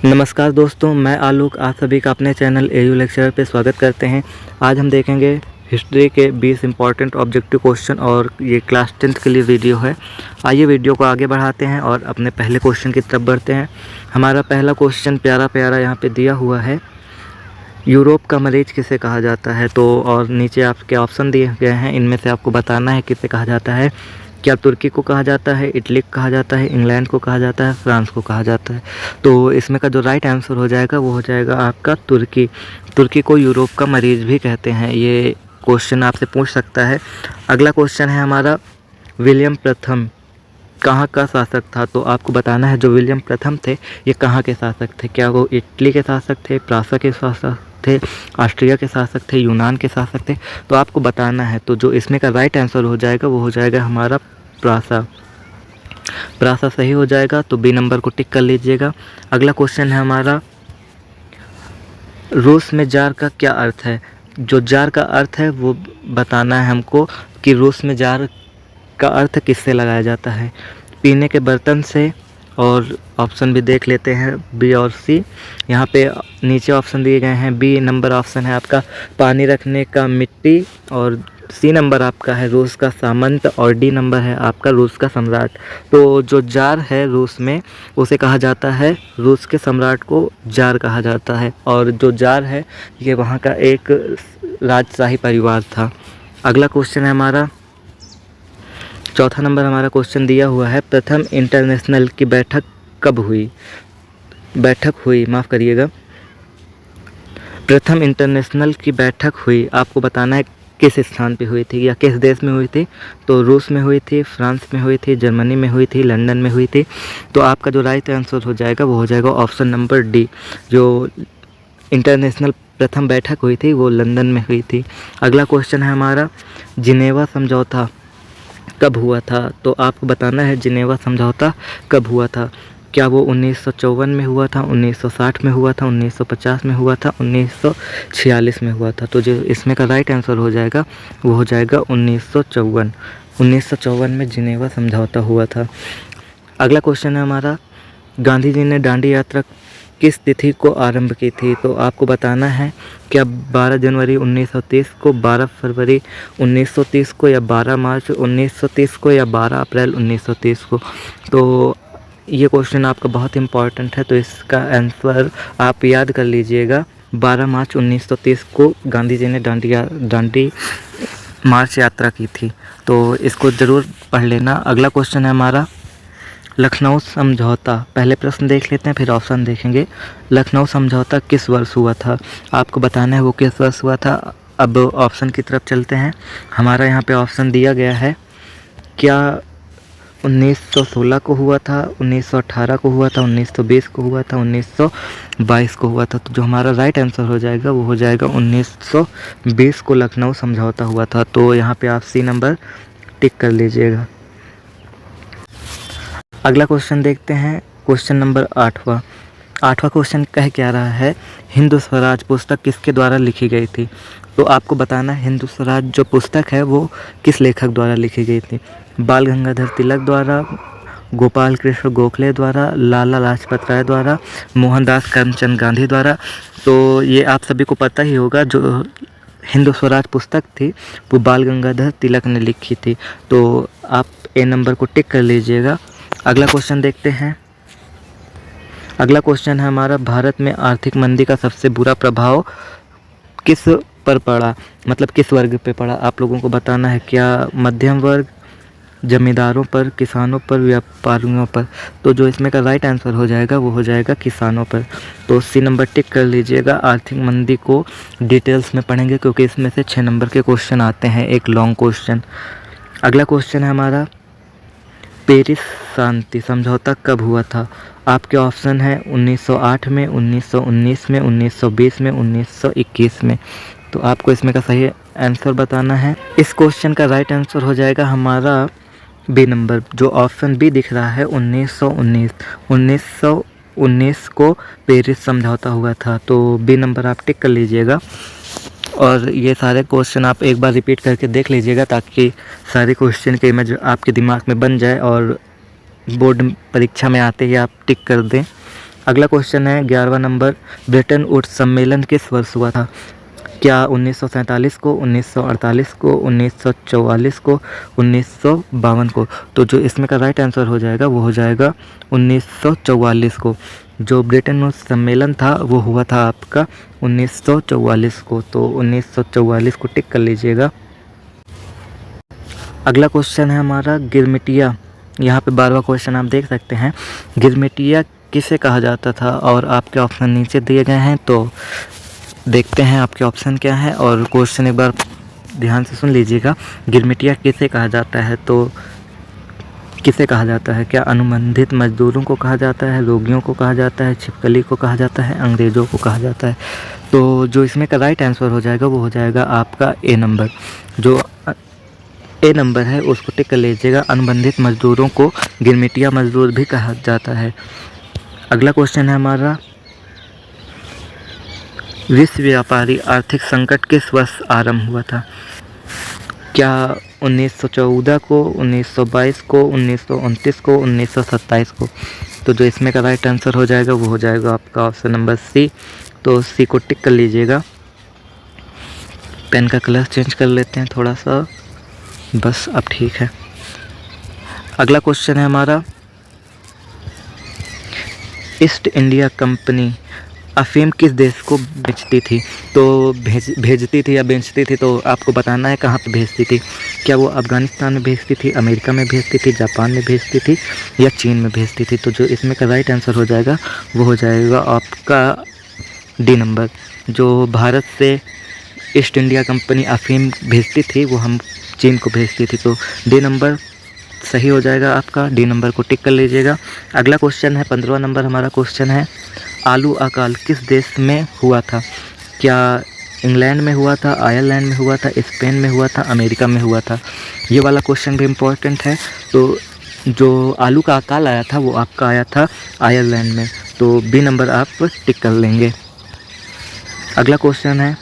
नमस्कार दोस्तों, मैं आलोक आप सभी का अपने चैनल एयू लेक्चरर पे स्वागत करते हैं। आज हम देखेंगे हिस्ट्री के 20 इंपॉर्टेंट ऑब्जेक्टिव क्वेश्चन और ये क्लास 10th के लिए वीडियो है। आइए वीडियो को आगे बढ़ाते हैं और अपने पहले क्वेश्चन की तरफ बढ़ते हैं। हमारा पहला क्वेश्चन प्यारा यहाँ पे दिया हुआ है, यूरोप का मरीज किसे कहा जाता है। तो और नीचे आपके ऑप्शन दिए गए हैं, इनमें से आपको बताना है किसे कहा जाता है। क्या तुर्की को कहा जाता है, इटली को कहा जाता है, इंग्लैंड को कहा जाता है, फ्रांस को कहा जाता है। तो इसमें का जो राइट आंसर हो जाएगा वो हो जाएगा आपका तुर्की। तुर्की को यूरोप का मरीज भी कहते हैं। ये क्वेश्चन आपसे पूछ सकता है। अगला क्वेश्चन है हमारा, विलियम प्रथम कहाँ का शासक था। तो आपको बताना है जो विलियम प्रथम थे ये कहाँ के शासक थे। क्या वो इटली के शासक थे, प्रासा के शासक थे, ऑस्ट्रिया के शासक थे, यूनान के शासक थे। तो आपको बताना है। तो जो इसमें का राइट आंसर हो जाएगा वो हो जाएगा हमारा प्रासा। प्रासा सही हो जाएगा, तो बी नंबर को टिक कर लीजिएगा। अगला क्वेश्चन है हमारा, रूस में जार का क्या अर्थ है। जो जार का अर्थ है वो बताना है हमको कि रूस में जार का अर्थ किससे लगाया जाता है। पीने के बर्तन से, और ऑप्शन भी देख लेते हैं बी और सी। यहाँ पे नीचे ऑप्शन दिए गए हैं। बी नंबर ऑप्शन है आपका पानी रखने का मिट्टी, और सी नंबर आपका है रूस का सामंत, और डी नंबर है आपका रूस का सम्राट। तो जो जार है रूस में उसे कहा जाता है, रूस के सम्राट को जार कहा जाता है। और जो जार है ये वहाँ का एक राजशाही परिवार था। अगला क्वेश्चन है हमारा, चौथा नंबर हमारा क्वेश्चन दिया हुआ है, प्रथम इंटरनेशनल की बैठक कब हुई। प्रथम इंटरनेशनल की बैठक हुई, आपको बताना है किस स्थान पे हुई थी या किस देश में हुई थी। तो रूस में हुई थी, फ्रांस में हुई थी, जर्मनी में हुई थी, लंदन में हुई थी। तो आपका जो राइट आंसर हो जाएगा वो हो जाएगा ऑप्शन नंबर डी। जो इंटरनेशनल प्रथम बैठक हुई थी वो लंदन में हुई थी। अगला क्वेश्चन है हमारा, जिनेवा समझौता कब हुआ था। तो आपको बताना है जिनेवा समझौता कब हुआ था। क्या वो 1954 में हुआ था, 1960 में हुआ था, 1950 में हुआ था, 1946 में हुआ था। तो जो इसमें का राइट आंसर हो जाएगा वो हो जाएगा 1954। 1954 में जिनेवा समझौता हुआ था। अगला क्वेश्चन है हमारा, गांधी जी ने दांडी यात्रा किस तिथि को आरंभ की थी। तो आपको बताना है क्या 12 जनवरी 1930 को, 12 फरवरी 1930 को, या 12 मार्च 1930 को, या 12 अप्रैल 1930 को। तो ये क्वेश्चन आपका बहुत इंपॉर्टेंट है, तो इसका आंसर आप याद कर लीजिएगा। 12 मार्च 1930 को गांधी जी ने दांडी मार्च यात्रा की थी। तो इसको ज़रूर पढ़ लेना। अगला क्वेश्चन है हमारा, लखनऊ समझौता। पहले प्रश्न देख लेते हैं फिर ऑप्शन देखेंगे। लखनऊ समझौता किस वर्ष हुआ था। आपको बताना है वो किस वर्ष हुआ था। अब ऑप्शन की तरफ चलते हैं। हमारा यहाँ पे ऑप्शन दिया गया है, क्या 1916 को हुआ था, 1918 को हुआ था, 1920 को हुआ था, 1922 को हुआ था। तो जो हमारा राइट आंसर हो जाएगा वो हो जाएगा 1920 को लखनऊ समझौता हुआ था। तो यहाँ पे आप सी नंबर टिक कर लीजिएगा। अगला क्वेश्चन देखते हैं, क्वेश्चन नंबर 8वां क्वेश्चन कह क्या रहा है, हिंदू स्वराज पुस्तक किसके द्वारा लिखी गई थी। तो आपको बताना है हिंदू स्वराज जो पुस्तक है वो किस लेखक द्वारा लिखी गई थी। बाल गंगाधर तिलक द्वारा, गोपाल कृष्ण गोखले द्वारा, लाला लाजपत राय द्वारा, मोहनदास करमचंद गांधी द्वारा। तो ये आप सभी को पता ही होगा, जो हिंदू स्वराज पुस्तक थी वो बाल गंगाधर तिलक ने लिखी थी। तो आप ए नंबर को टिक कर लीजिएगा। अगला क्वेश्चन देखते हैं। अगला क्वेश्चन है हमारा, भारत में आर्थिक मंदी का सबसे बुरा प्रभाव किस पर पड़ा, मतलब किस वर्ग पे पड़ा। आप लोगों को बताना है, क्या मध्यम वर्ग, जमींदारों पर, किसानों पर, व्यापारियों पर। तो जो इसमें का राइट आंसर हो जाएगा वो हो जाएगा किसानों पर। तो सी नंबर टिक कर लीजिएगा। आर्थिक मंदी को डिटेल्स में पढ़ेंगे क्योंकि इसमें से 6 नंबर के क्वेश्चन आते हैं, एक लॉन्ग क्वेश्चन। अगला क्वेश्चन है हमारा, पेरिस शांति समझौता कब हुआ था। आपके ऑप्शन है 1908 में, 1919 में, 1920 में, 1921 में। तो आपको इसमें का सही आंसर बताना है। इस क्वेश्चन का राइट आंसर हो जाएगा हमारा बी नंबर, जो ऑप्शन बी दिख रहा है 1919। 1919 को पेरिस समझौता हुआ था। तो बी नंबर आप टिक कर लीजिएगा। और ये सारे क्वेश्चन आप एक बार रिपीट करके देख लीजिएगा ताकि सारे क्वेश्चन की इमेज आपके दिमाग में बन जाए और बोर्ड परीक्षा में आते ही आप टिक कर दें। अगला क्वेश्चन है 11वां नंबर, ब्रिटेन वुड्स सम्मेलन किस वर्ष हुआ था? क्या 1947 को, 1948 को, 1944 को, 1952 को? तो जो इसमें का राइट आंसर हो जाएगा वो हो जाएगा 1944 को। जो ब्रिटेन वुड्स सम्मेलन था वो हुआ था आपका 1944 को, तो 1944 को टिक कर लीजिएगा। अगला क्वेश्चन है हमारा गिरमिटिया। यहाँ पे 12वां क्वेश्चन आप देख सकते हैं। गिरमिटिया किसे कहा जाता था? और आपके ऑप्शन नीचे दिए गए हैं, तो देखते हैं आपके ऑप्शन क्या है और क्वेश्चन एक बार ध्यान से सुन लीजिएगा। गिरमिटिया किसे कहा जाता है? तो किसे कहा जाता है? क्या अनुबंधित मजदूरों को कहा जाता है, रोगियों को कहा जाता है, छिपकली को कहा जाता है, अंग्रेज़ों को कहा जाता है? तो जो इसमें का राइट आंसर हो जाएगा वो हो जाएगा आपका ए नंबर। जो ए नंबर है उसको टिक कर लीजिएगा। अनुबंधित मजदूरों को गिरमिटिया मजदूर भी कहा जाता है। अगला क्वेश्चन है हमारा, विश्व व्यापारी आर्थिक संकट किस वर्ष आरंभ हुआ था? क्या 1914 को, 1922 को, 1929 को, 1927 को? तो जो इसमें का राइट आंसर हो जाएगा वो हो जाएगा आपका ऑप्शन नंबर सी। तो सी को टिक कर लीजिएगा। पेन का कलर चेंज कर लेते हैं थोड़ा सा, बस अब ठीक है। अगला क्वेश्चन है हमारा, ईस्ट इंडिया कंपनी अफीम किस देश को बेचती थी? तो भेजती थी या बेचती थी, तो आपको बताना है कहाँ पे भेजती थी। क्या वो अफ़गानिस्तान में भेजती थी, अमेरिका में भेजती थी, जापान में भेजती थी या चीन में भेजती थी? तो जो इसमें का राइट आंसर हो जाएगा वो हो जाएगा आपका डी नंबर। जो भारत से ईस्ट इंडिया कंपनी अफीम भेजती थी वो हम चीन को भेजती थी। तो डी नंबर सही हो जाएगा आपका। डी नंबर को टिक कर लीजिएगा। अगला क्वेश्चन है 15वां नंबर हमारा क्वेश्चन है, आलू अकाल किस देश में हुआ था? क्या इंग्लैंड में हुआ था, आयरलैंड में हुआ था, स्पेन में हुआ था, अमेरिका में हुआ था? ये वाला क्वेश्चन भी इम्पोर्टेंट है। तो जो आलू का अकाल आया था वो आपका आया था आयरलैंड में, तो बी नंबर आप टिक कर लेंगे। अगला क्वेश्चन है,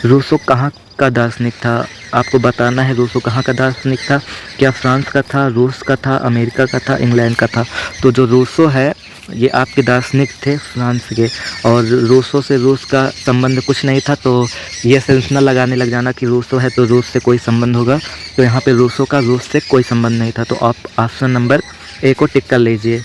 रूसो कहाँ का दार्शनिक था? आपको बताना है रूसो कहाँ का दार्शनिक था। क्या फ्रांस का था, रूस का था, अमेरिका का था, इंग्लैंड का था? तो जो रूसो है ये आपके दार्शनिक थे फ्रांस के, और रूसो से रूस का संबंध कुछ नहीं था। तो ये सेंस न लगाने लग जाना कि रूसो है तो रूस से कोई संबंध होगा, तो यहाँ पे रूसो का रूस से कोई संबंध नहीं था। तो आप ऑप्शन नंबर ए को टिक कर लीजिए।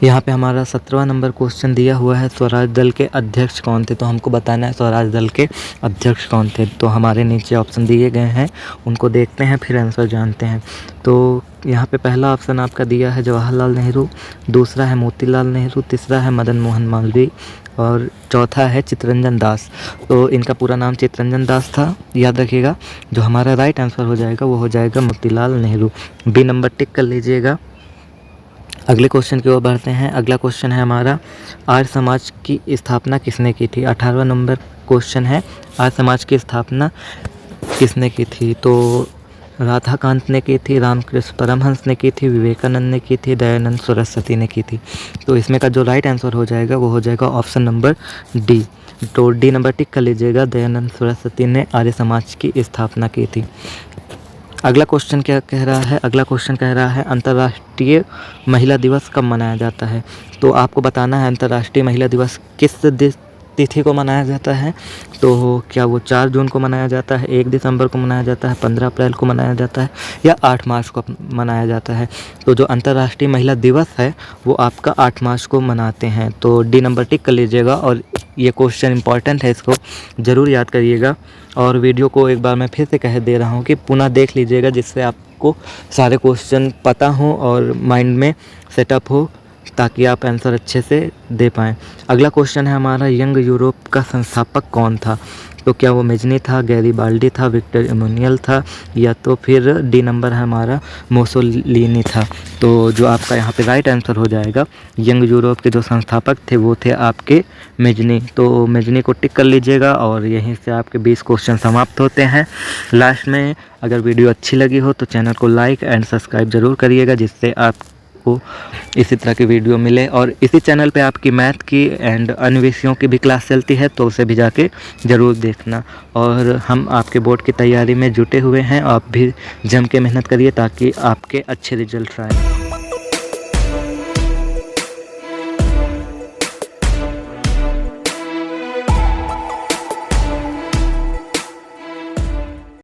यहाँ पे हमारा 17वां नंबर क्वेश्चन दिया हुआ है, स्वराज दल के अध्यक्ष कौन थे? तो हमको बताना है स्वराज दल के अध्यक्ष कौन थे। तो हमारे नीचे ऑप्शन दिए गए हैं, उनको देखते हैं फिर आंसर जानते हैं। तो यहाँ पे पहला ऑप्शन आपका दिया है जवाहरलाल नेहरू, दूसरा है मोतीलाल नेहरू, तीसरा है मदन मोहन मालवीय और चौथा है चित्तरंजन दास। तो इनका पूरा नाम चित्तरंजन दास था, याद रखिएगा। जो हमारा राइट आंसर हो जाएगा वो हो जाएगा मोतीलाल नेहरू। बी नंबर टिक कर लीजिएगा। अगले क्वेश्चन की ओर बढ़ते हैं। अगला क्वेश्चन है हमारा, आर्य समाज की स्थापना किसने की थी? 18वां नंबर क्वेश्चन है, आर्य समाज की स्थापना किसने की थी? तो राधाकांत ने की थी, रामकृष्ण परमहंस ने की थी, विवेकानंद ने की थी, दयानंद सरस्वती ने की थी। तो इसमें का जो राइट आंसर हो जाएगा वो हो जाएगा ऑप्शन नंबर डी। तो डी नंबर टिक कर लीजिएगा। दयानंद सरस्वती ने आर्य समाज की स्थापना की थी। अगला क्वेश्चन क्या कह रहा है? अगला क्वेश्चन कह रहा है, अंतर्राष्ट्रीय महिला दिवस कब मनाया जाता है? तो आपको बताना है अंतर्राष्ट्रीय महिला दिवस किस तिथि को मनाया जाता है। तो क्या वो 4 जून को मनाया जाता है, 1 दिसंबर को मनाया जाता है, 15 अप्रैल को मनाया जाता है या 8 मार्च को मनाया जाता है? तो जो अंतर्राष्ट्रीय महिला दिवस है वो आपका 8 मार्च को मनाते हैं। तो डी नंबर टिक कर लीजिएगा। और ये क्वेश्चन इंपॉर्टेंट है, इसको ज़रूर याद करिएगा। और वीडियो को एक बार मैं फिर से कह दे रहा हूँ कि पुनः देख लीजिएगा, जिससे आपको सारे क्वेश्चन पता हो और माइंड में सेटअप हो, ताकि आप आंसर अच्छे से दे पाएँ। अगला क्वेश्चन है हमारा, यंग यूरोप का संस्थापक कौन था? तो क्या वो मेजनी था, गैरीबाल्डी था, विक्टर इमैनुअल था या तो फिर डी नंबर है हमारा मुसोलिनी था? तो जो आपका यहाँ पे राइट आंसर हो जाएगा, यंग यूरोप के जो संस्थापक थे वो थे आपके मेजनी। तो मेजनी को टिक कर लीजिएगा और यहीं से आपके 20 क्वेश्चन समाप्त होते हैं। लास्ट में अगर वीडियो अच्छी लगी हो तो चैनल को लाइक एंड सब्सक्राइब ज़रूर करिएगा, जिससे आपको इसी तरह की वीडियो मिले। और इसी चैनल पे आपकी मैथ की एंड अन्य विषयों की भी क्लास चलती है, तो उसे भी जाके ज़रूर देखना। और हम आपके बोर्ड की तैयारी में जुटे हुए हैं, आप भी जम के मेहनत करिए ताकि आपके अच्छे रिजल्ट आए।